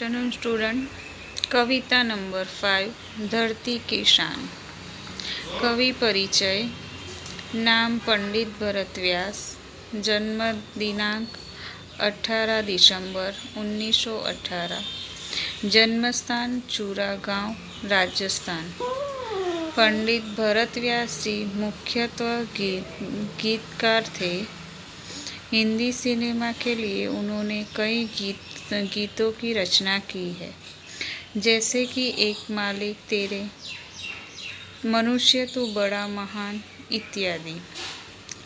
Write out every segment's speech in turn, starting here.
Afternoon student. कविता number 5, धरती की शान। कवि परिचय। नाम पंडित भरत व्यास। जन्म दिनांक 18 दिसंबर 1918। जन्मस्थान चूरा गांव, राजस्थान। पंडित भरत व्यास जी मुख्यतः गीतकार थे। हिंदी सिनेमा के लिए उन्होंने कई गीतों की रचना की है, जैसे कि एक मालिक तेरे, मनुष्य तू बड़ा महान इत्यादि।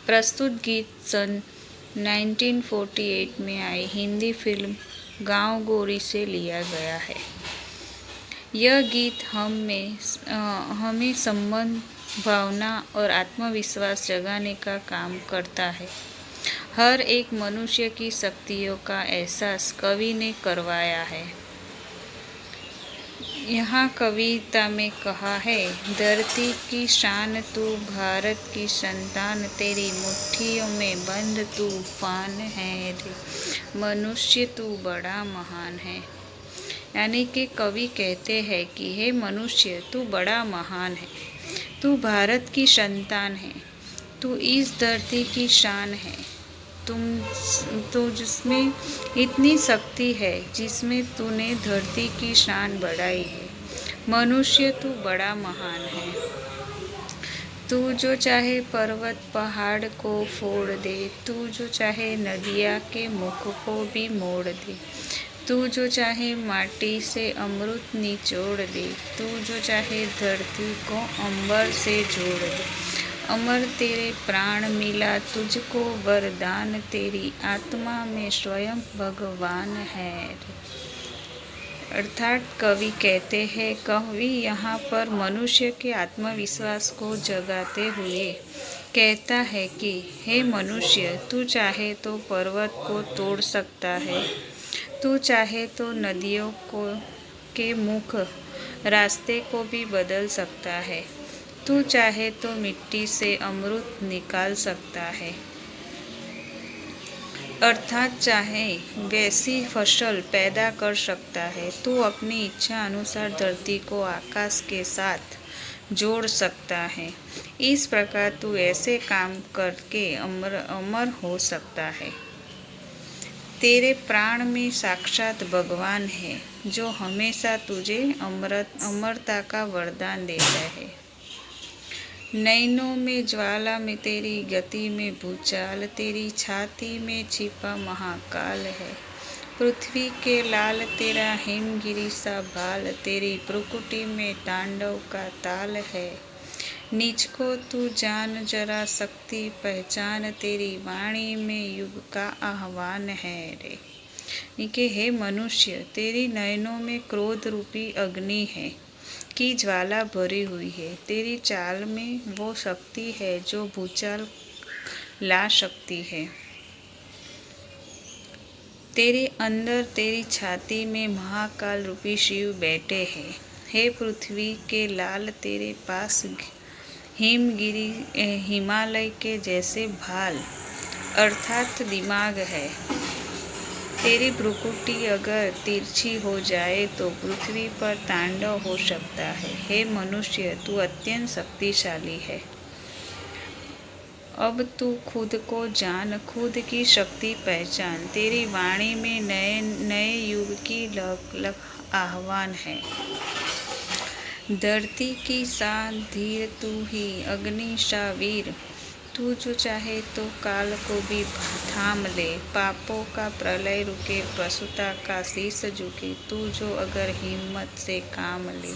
प्रस्तुत गीत सन 1948 में आई हिंदी फिल्म गांव गोरी से लिया गया है। यह गीत हमें संबंध, भावना और आत्मविश्वास जगाने का काम करता है। हर एक मनुष्य की शक्तियों का एहसास कवि ने करवाया है। यहाँ कविता में कहा है, धरती की शान तू, भारत की संतान, तेरी मुट्ठियों में बंद तूफान है रे, मनुष्य तू बड़ा महान है। यानी कि कवि कहते हैं कि हे मनुष्य, तू बड़ा महान है, तू भारत की संतान है, तू इस धरती की शान है, तो जिसमें इतनी शक्ति है, जिसमें तूने धरती की शान बढ़ाई है। मनुष्य तू बड़ा महान है। तू जो चाहे पर्वत पहाड़ को फोड़ दे, तू जो चाहे नदिया के मुख को भी मोड़ दे, तू जो चाहे माटी से अमृत निचोड़ दे, तू जो चाहे धरती को अंबर से जोड़ दे। अमर तेरे प्राण मिला तुझको वरदान, तेरी आत्मा में स्वयं भगवान है। अर्थात कवि कहते हैं, कवि यहाँ पर मनुष्य के आत्मविश्वास को जगाते हुए कहता है कि हे मनुष्य, तू चाहे तो पर्वत को तोड़ सकता है, तू चाहे तो नदियों के मुख रास्ते को भी बदल सकता है, तू चाहे तो मिट्टी से अमृत निकाल सकता है। अर्थात चाहे वैसी फसल पैदा कर सकता है, तू अपनी इच्छा अनुसार धरती को आकाश के साथ जोड़ सकता है। इस प्रकार तू ऐसे काम करके अमर हो सकता है। तेरे प्राण में साक्षात भगवान है, जो हमेशा तुझे अमरता का वरदान देता है। नैनों में ज्वाला में तेरी गति में भूचाल, तेरी छाती में छिपा महाकाल है। पृथ्वी के लाल तेरा हिमगिरी सा भाल, तेरी प्रकृति में तांडव का ताल है। नीच को तू जान जरा शक्ति पहचान, तेरी वाणी में युग का आह्वान है रे। कि हे मनुष्य, तेरी नयनों में क्रोध रूपी अग्नि है की ज्वाला भरी हुई है। तेरी चाल में वो शक्ति है जो भूचाल ला सकती है। तेरे अंदर तेरी छाती में महाकाल रूपी शिव बैठे हैं। हे पृथ्वी के लाल, तेरे पास हिमगिरी हिमालय के जैसे भाल अर्थात दिमाग है। तेरी प्रकृति अगर तिरछी हो जाए तो पृथ्वी पर तांडव हो सकता है। हे मनुष्य, तू अत्यंत शक्तिशाली है। अब तू खुद को जान, खुद की शक्ति पहचान। तेरी वाणी में नए नए युग की लख आह्वान है। धरती की सा धीर तू ही, अग्नि सा वीर, तू जो चाहे तो काल को भी थाम ले। पापों का प्रलय रुके, पशुता का शीश झुके, तू जो अगर हिम्मत से काम ले।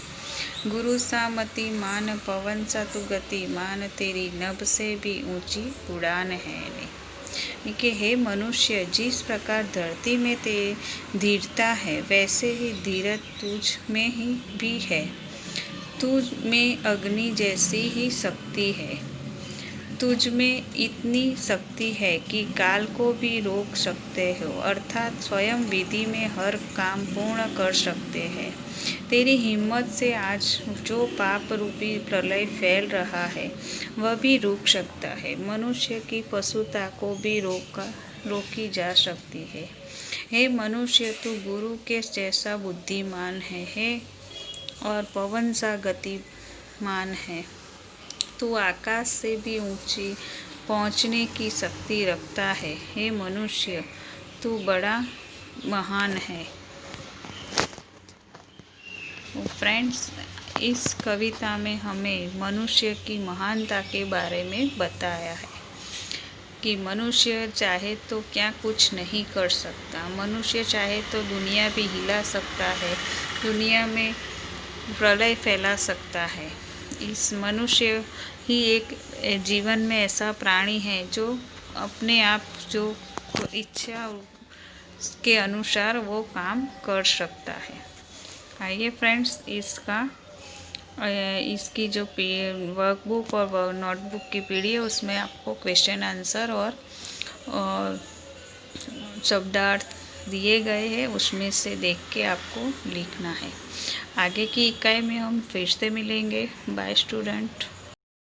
गुरु सा मति मान, पवन सा तू गति मान, तेरी नभ से भी ऊंची उड़ान है रे। कि हे मनुष्य, जिस प्रकार धरती में तेरी धीरता है, वैसे ही धीरज तुझ में ही भी है। तुझ में अग्नि जैसी ही शक्ति है। तुझ में इतनी शक्ति है कि काल को भी रोक सकते हो, अर्थात स्वयं विधि में हर काम पूर्ण कर सकते हैं। तेरी हिम्मत से आज जो पाप रूपी प्रलय फैल रहा है, वह भी रुक सकता है। मनुष्य की पशुता को भी रोकी जा सकती है। हे मनुष्य, तू गुरु के जैसा बुद्धिमान है और पवन सा गतिमान है। तू आकाश से भी ऊंची पहुंचने की शक्ति रखता है। हे मनुष्य, तू बड़ा महान है। फ्रेंड्स, इस कविता में हमें मनुष्य की महानता के बारे में बताया है कि मनुष्य चाहे तो क्या कुछ नहीं कर सकता। मनुष्य चाहे तो दुनिया भी हिला सकता है, दुनिया में प्रलय फैला सकता है। इस मनुष्य ही एक जीवन में ऐसा प्राणी है जो अपने आप जो इच्छा के अनुसार वो काम कर सकता है। आइए फ्रेंड्स, इसकी जो वर्कबुक और नोटबुक की पीडीएफ उसमें आपको क्वेश्चन आंसर और शब्दार्थ दिए गए हैं, उसमें से देख के आपको लिखना है। आगे की इकाई में हम फिर से मिलेंगे। Bye student.